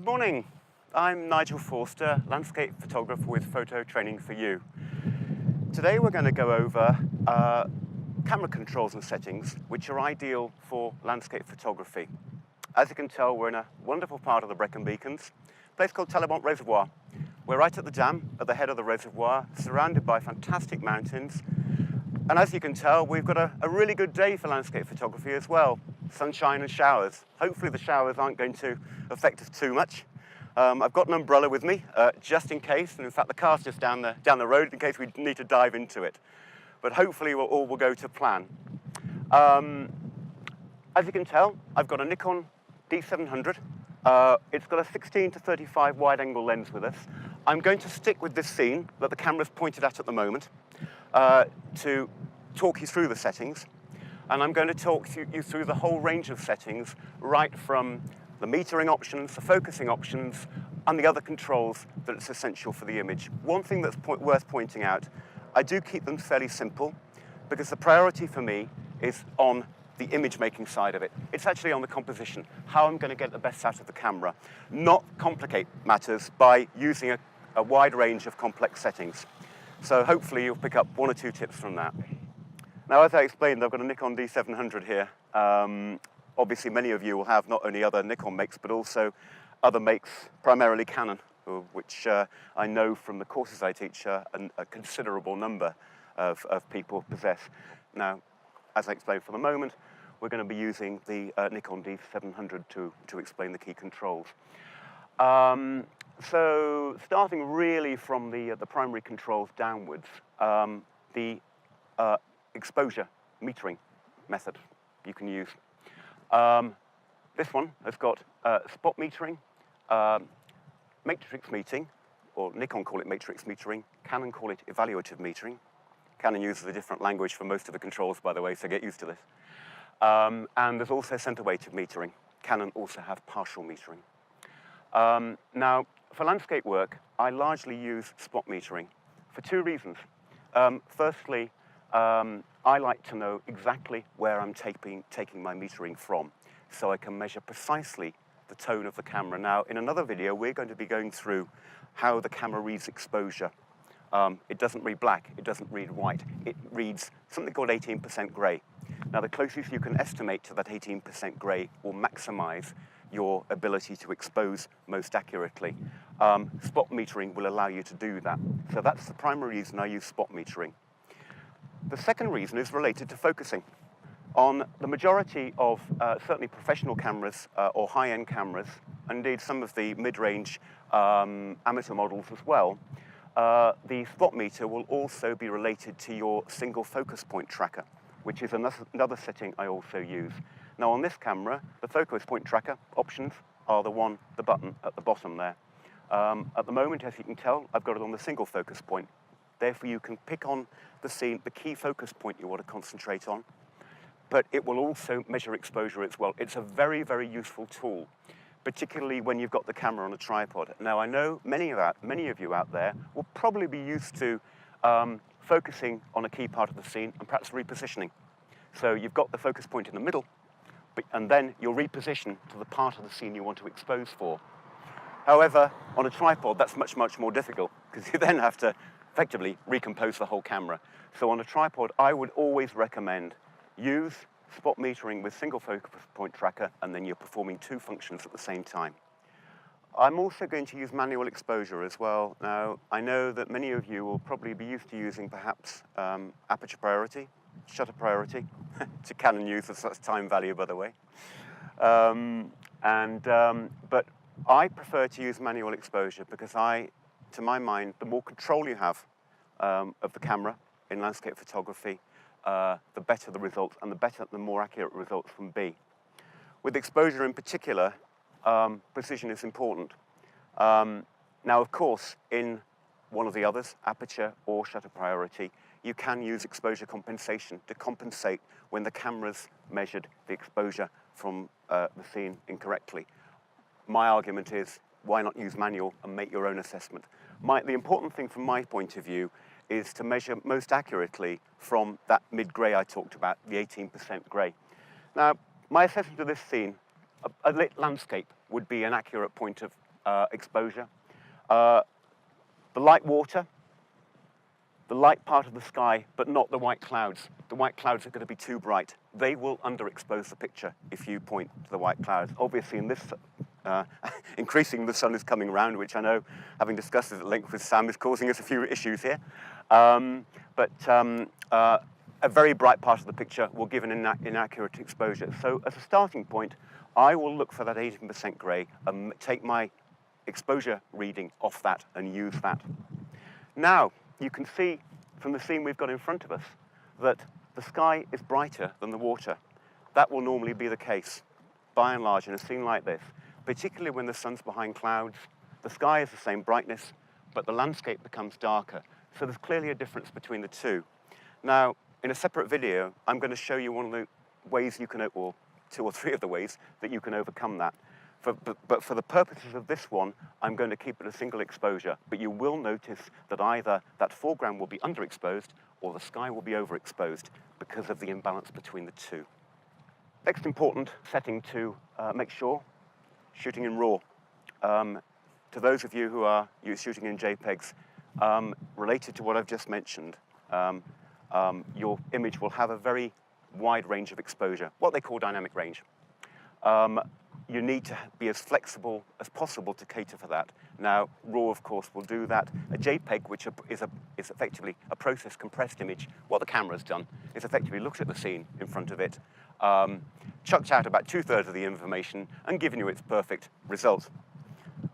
morning. I'm Nigel Forster, landscape photographer with Photo Training for You. Today we're going to go over camera controls and settings which are ideal for landscape photography. As you can tell, we're in a wonderful part of the Brecon Beacons, a place called Tellamont Reservoir. We're right at the dam, at the head of the reservoir, surrounded by fantastic mountains. And as you can tell, we've got a really good day for landscape photography as well. Sunshine and showers. Hopefully the showers aren't going to affect us too much. I've got an umbrella with me, just in case, and in fact the car's just down the road in case we need to dive into it. But hopefully all will go to plan. As you can tell, I've got a Nikon D700. It's got a 16 to 35 wide-angle lens with us. I'm going to stick with this scene that the camera's pointed at the moment to talk you through the settings. And I'm going to talk you through the whole range of settings, right from the metering options, the focusing options, and the other controls that it's essential for the image. One thing that's worth pointing out, I do keep them fairly simple because the priority for me is on the image making side of it. It's actually on the composition, how I'm going to get the best out of the camera, not complicate matters by using a wide range of complex settings. So hopefully you'll pick up one or two tips from that. Now, as I explained, I've got a Nikon D700 here. Obviously, many of you will have not only other Nikon makes, but also other makes, primarily Canon, which I know from the courses I teach a considerable number of people possess. Now, as I explained for the moment, we're going to be using the Nikon D700 to explain the key controls. So, starting really from the primary controls downwards, the exposure metering method you can use. This one has got spot metering, matrix metering, or Nikon call it matrix metering, Canon call it evaluative metering. Canon uses a different language for most of the controls, by the way, so get used to this. And there's also center weighted metering. Canon also have partial metering. Now, for landscape work, I largely use spot metering for two reasons. Firstly, I like to know exactly where I'm taking my metering from, so I can measure precisely the tone of the camera. Now, in another video, we're going to be going through how the camera reads exposure. It doesn't read black, it doesn't read white, it reads something called 18% gray. Now, the closest you can estimate to that 18% gray will maximize your ability to expose most accurately. Spot metering will allow you to do that. So that's the primary reason I use spot metering. The second reason is related to focusing. On the majority of certainly professional cameras or high-end cameras, indeed some of the mid-range amateur models as well, the spot meter will also be related to your single focus point tracker, which is another setting I also use. Now on this camera, the focus point tracker options are the button at the bottom there. At the moment, as you can tell, I've got it on the single focus point. Therefore, you can pick on the scene, the key focus point you want to concentrate on, but it will also measure exposure as well. It's a very, very useful tool, particularly when you've got the camera on a tripod. Now, I know many of you out there will probably be used to focusing on a key part of the scene and perhaps repositioning. So you've got the focus point in the middle, and then you'll reposition to the part of the scene you want to expose for. However, on a tripod, that's much, much more difficult, because you then have to effectively recompose the whole camera. So on a tripod, I would always recommend use spot metering with single focus point tracker, and then you're performing two functions at the same time. I'm also going to use manual exposure as well. Now, I know that many of you will probably be used to using perhaps aperture priority, shutter priority. It's a Canon users, that's time value, by the way. But I prefer to use manual exposure because to my mind, the more control you have of the camera in landscape photography, the better the results and the more accurate results can be. With exposure in particular, precision is important. Now, of course, in one of the others, aperture or shutter priority, you can use exposure compensation to compensate when the camera's measured the exposure from the scene incorrectly. My argument is, why not use manual and make your own assessment? The important thing from my point of view is to measure most accurately from that mid-grey I talked about, the 18% grey. Now, my assessment of this scene, a lit landscape would be an accurate point of exposure. The light water, the light part of the sky, but not the white clouds. The white clouds are going to be too bright. They will underexpose the picture if you point to the white clouds. Obviously, in this, increasing the sun is coming around, which I know, having discussed it at length with Sam, is causing us a few issues here. A very bright part of the picture will give an inaccurate exposure. So as a starting point, I will look for that 18% grey and take my exposure reading off that and use that. Now, you can see from the scene we've got in front of us that the sky is brighter than the water. That will normally be the case, by and large, in a scene like this, particularly when the sun's behind clouds. The sky is the same brightness, but the landscape becomes darker. So there's clearly a difference between the two. Now, in a separate video, I'm going to show you one of the ways you can, or two or three of the ways that you can overcome that. But for the purposes of this one, I'm going to keep it a single exposure. But you will notice that either that foreground will be underexposed or the sky will be overexposed because of the imbalance between the two. Next important setting to make sure, shooting in RAW. To those of you who are shooting in JPEGs, related to what I've just mentioned, your image will have a very wide range of exposure, what they call dynamic range. You need to be as flexible as possible to cater for that. Now, RAW, of course, will do that. A JPEG, which is effectively a process compressed image, what the camera's done is effectively looked at the scene in front of it, chucked out about 2/3 of the information and given you its perfect result.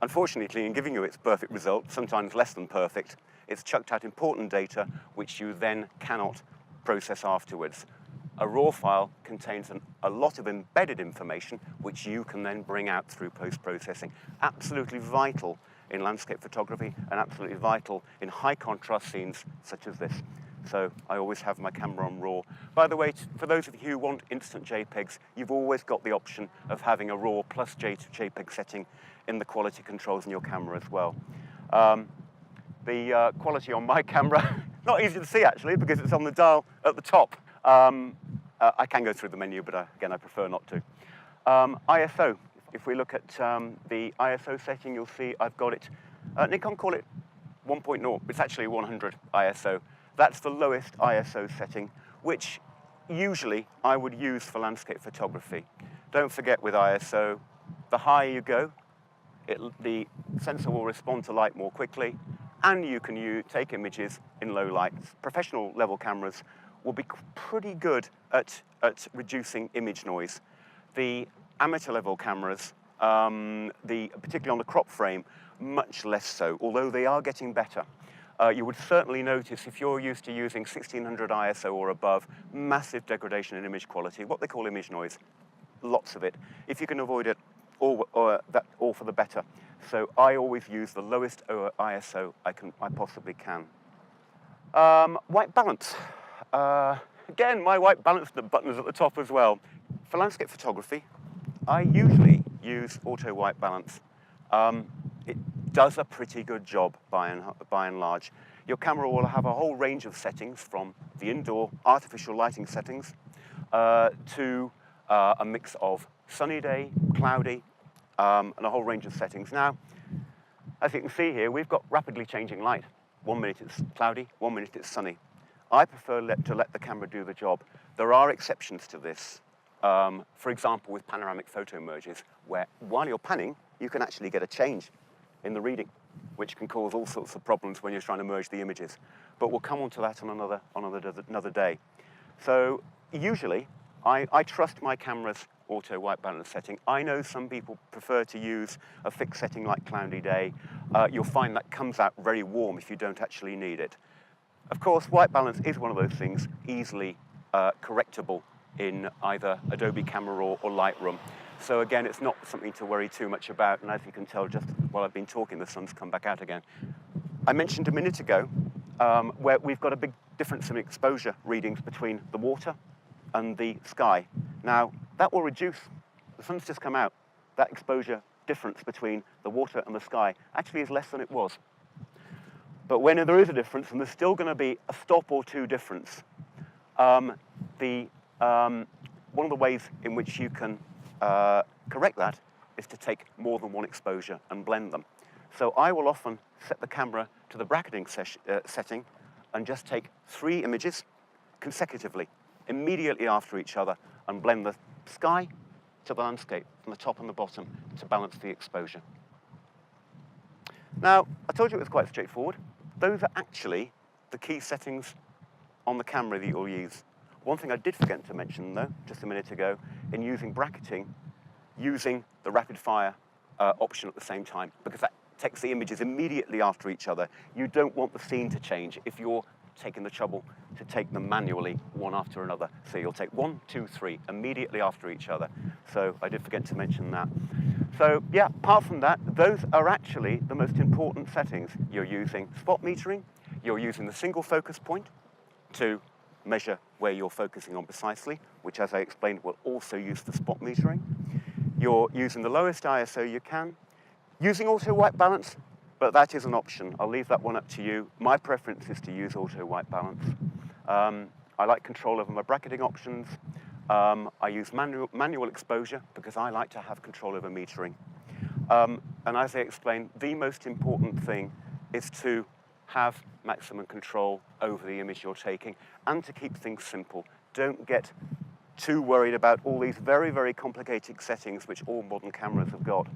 Unfortunately, in giving you its perfect result, sometimes less than perfect, it's chucked out important data which you then cannot process afterwards. A RAW file contains a lot of embedded information which you can then bring out through post-processing. Absolutely vital in landscape photography and absolutely vital in high contrast scenes such as this. So I always have my camera on RAW. By the way, for those of you who want instant JPEGs, you've always got the option of having a RAW plus JPEG setting in the quality controls in your camera as well. The quality on my camera, not easy to see actually because it's on the dial at the top. I can go through the menu, but again, I prefer not to. ISO, if we look at the ISO setting, you'll see I've got it, Nikon call it 1.0, it's actually 100 ISO. That's the lowest ISO setting, which usually I would use for landscape photography. Don't forget with ISO, the higher you go, the sensor will respond to light more quickly, and you can take images in low light. Professional level cameras will be pretty good at reducing image noise. The amateur level cameras, particularly on the crop frame, much less so, although they are getting better. You would certainly notice if you're used to using 1600 ISO or above, massive degradation in image quality, what they call image noise, lots of it. If you can avoid it, all for the better. So I always use the lowest ISO I possibly can. White balance. Again, my white balance button is at the top as well. For landscape photography, I usually use auto white balance. It does a pretty good job by and large. Your camera will have a whole range of settings from the indoor artificial lighting settings to a mix of sunny day, cloudy, and a whole range of settings. Now, as you can see here, we've got rapidly changing light. 1 minute it's cloudy, 1 minute it's sunny. I prefer to let the camera do the job. There are exceptions to this. For example, with panoramic photo merges, where while you're panning, you can actually get a change in the reading, which can cause all sorts of problems when you're trying to merge the images. But we'll come on to that on another day. So usually, I trust my camera's auto white balance setting. I know some people prefer to use a fixed setting like cloudy day. You'll find that comes out very warm if you don't actually need it. Of course, white balance is one of those things easily correctable in either Adobe Camera or Lightroom. So again, it's not something to worry too much about. And as you can tell, just while I've been talking, the sun's come back out again. I mentioned a minute ago where we've got a big difference in exposure readings between the water and the sky. Now, that will reduce. The sun's just come out. That exposure difference between the water and the sky actually is less than it was. But when there is a difference, and there's still going to be a stop or two difference, one of the ways in which you can correct that is to take more than one exposure and blend them. So I will often set the camera to the bracketing setting and just take 3 images consecutively, immediately after each other, and blend the sky to the landscape from the top and the bottom to balance the exposure. Now, I told you it was quite straightforward. Those are actually the key settings on the camera that you'll use. One thing I did forget to mention, though, just a minute ago, in using bracketing, using the rapid fire option at the same time, because that takes the images immediately after each other. You don't want the scene to change if you're taking the trouble to take them manually one after another. So you'll take 1, 2, 3 immediately after each other. So I did forget to mention that. So yeah, apart from that, those are actually the most important settings. You're using spot metering, you're using the single focus point to measure where you're focusing on precisely, which, as I explained, will also use the spot metering. You're using the lowest ISO you can, using auto white balance, but that is an option. I'll leave that one up to you. My preference is to use auto white balance. I like control over my bracketing options. I use manual exposure because I like to have control over metering. And as I explained, the most important thing is to have maximum control over the image you're taking and to keep things simple. Don't get too worried about all these very, very complicated settings which all modern cameras have got.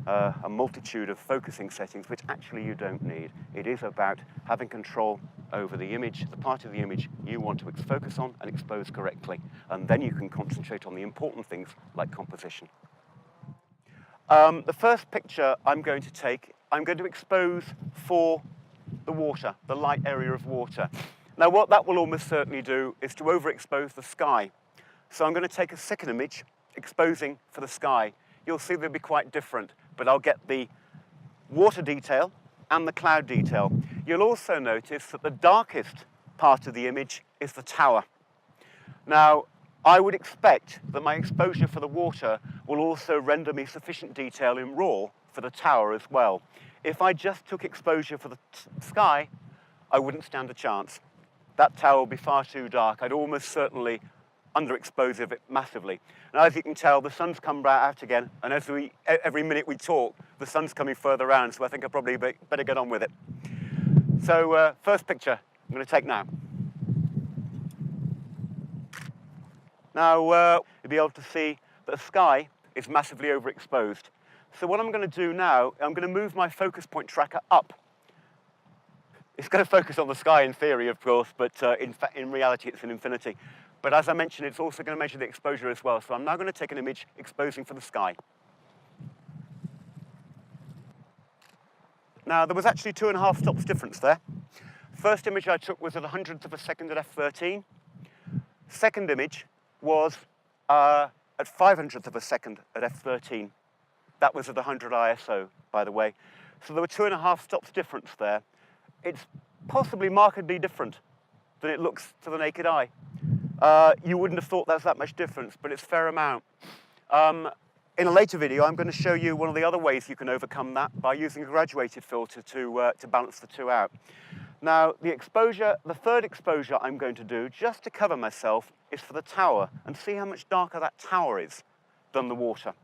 A multitude of focusing settings which actually you don't need. It is about having control over the image, the part of the image you want to focus on and expose correctly, and then you can concentrate on the important things like composition. The first picture I'm going to take, I'm going to expose for the water, the light area of water. Now what that will almost certainly do is to overexpose the sky. So I'm going to take a second image exposing for the sky. You'll see they'll be quite different, but I'll get the water detail and the cloud detail. You'll also notice that the darkest part of the image is the tower. Now, I would expect that my exposure for the water will also render me sufficient detail in RAW for the tower as well. If I just took exposure for the sky, I wouldn't stand a chance. That tower would be far too dark. I'd almost certainly underexpose it massively. Now, as you can tell, the sun's come right out again, and every minute we talk, the sun's coming further around, so I think I probably better get on with it. So, first picture I'm going to take now. Now, you'll be able to see that the sky is massively overexposed. So what I'm going to do now, I'm going to move my focus point tracker up. It's going to focus on the sky in theory, of course, but in reality it's an infinity. But as I mentioned, it's also going to measure the exposure as well. So I'm now going to take an image exposing for the sky. Now, there was actually 2.5 stops difference there. First image I took was at 100th of a second at f13. Second image was at 500th of a second at f13. That was at 100 ISO, by the way. So there were 2.5 stops difference there. It's possibly markedly different than it looks to the naked eye. You wouldn't have thought there's that much difference, but it's a fair amount. In a later video, I'm going to show you one of the other ways you can overcome that by using a graduated filter to balance the two out. Now, the third exposure I'm going to do, just to cover myself, is for the tower, and see how much darker that tower is than the water.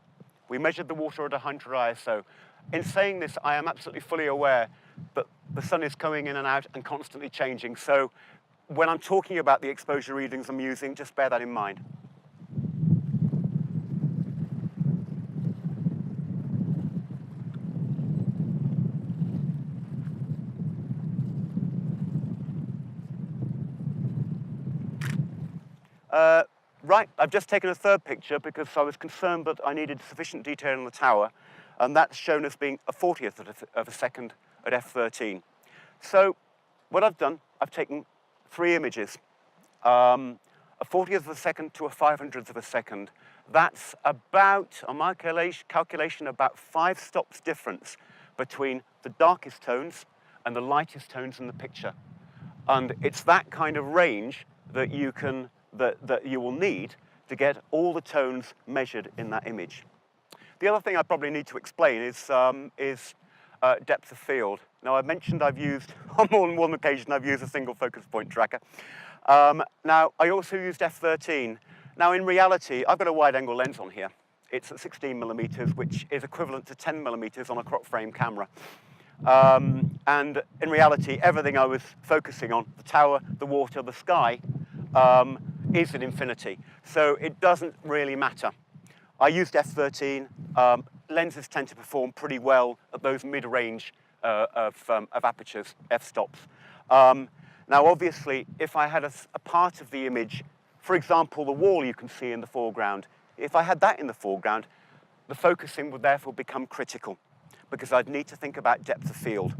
We measured the water at 100 ISO. In saying this, I am absolutely fully aware that the sun is coming in and out and constantly changing, so when I'm talking about the exposure readings I'm using, just bear that in mind. Right, I've just taken a third picture because I was concerned that I needed sufficient detail on the tower, and that's shown as being a 40th of a second at f13. So what I've done, I've taken 3 images, a 40th of a second to a 500th of a second. That's about, on my calculation, about 5 stops difference between the darkest tones and the lightest tones in the picture. And it's that kind of range that you will need to get all the tones measured in that image. The other thing I probably need to explain is depth of field. Now, I've mentioned I've used, on more than one occasion, I've used a single focus point tracker. Now, I also used f13. Now, in reality, I've got a wide-angle lens on here. It's at 16 millimeters, which is equivalent to 10 millimeters on a crop frame camera. And in reality, everything I was focusing on, the tower, the water, the sky, is an infinity. So it doesn't really matter. I used f/13. Lenses tend to perform pretty well at those mid-range of apertures, f-stops. Now, obviously, if I had a part of the image, for example, the wall you can see in the foreground, if I had that in the foreground, the focusing would therefore become critical, because I'd need to think about depth of field.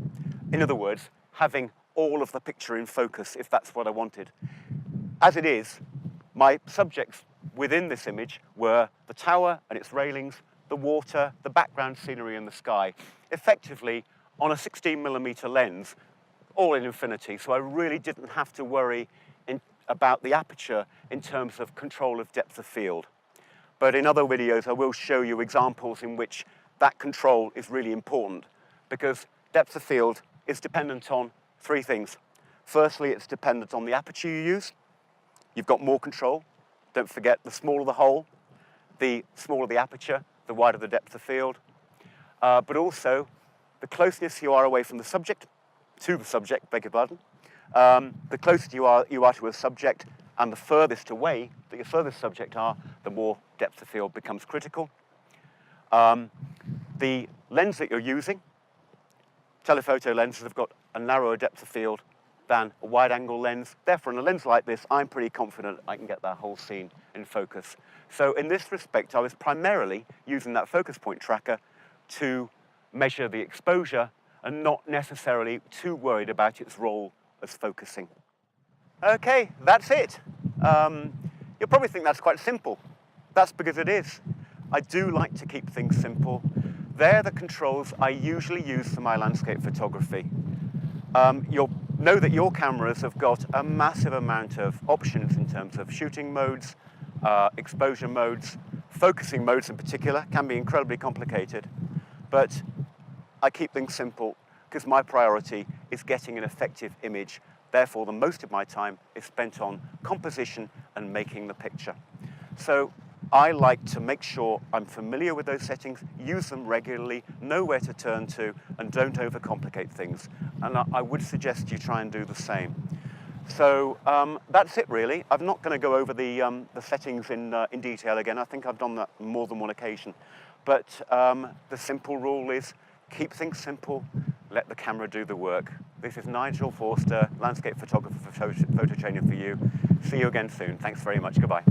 In other words, having all of the picture in focus, if that's what I wanted. As it is, my subjects within this image were the tower and its railings, the water, the background scenery, and the sky. Effectively, on a 16 millimeter lens, all in infinity, so I really didn't have to worry about the aperture in terms of control of depth of field. But in other videos, I will show you examples in which that control is really important, because depth of field is dependent on three things. Firstly, it's dependent on the aperture you use. You've got more control. Don't forget, the smaller the hole, the smaller the aperture, the wider the depth of field. But also, the closeness you are away from the subject, beg your pardon, the closer you are to a subject, and the furthest away that your furthest subject are, the more depth of field becomes critical. The lens that you're using, telephoto lenses have got a narrower depth of field than a wide-angle lens. Therefore, in a lens like this, I'm pretty confident I can get that whole scene in focus. So in this respect, I was primarily using that focus point tracker to measure the exposure and not necessarily too worried about its role as focusing. Okay, that's it. You'll probably think that's quite simple. That's because it is. I do like to keep things simple. They're the controls I usually use for my landscape photography. You'll know that your cameras have got a massive amount of options in terms of shooting modes, exposure modes, focusing modes in particular, can be incredibly complicated. But I keep things simple because my priority is getting an effective image. Therefore, the most of my time is spent on composition and making the picture. So I like to make sure I'm familiar with those settings, use them regularly, know where to turn to, and don't overcomplicate things. And I would suggest you try and do the same. So that's it, really. I'm not going to go over the settings in detail again. I think I've done that on more than one occasion. But the simple rule is keep things simple, let the camera do the work. This is Nigel Forster, landscape photographer for Photo Training for You. See you again soon. Thanks very much. Goodbye.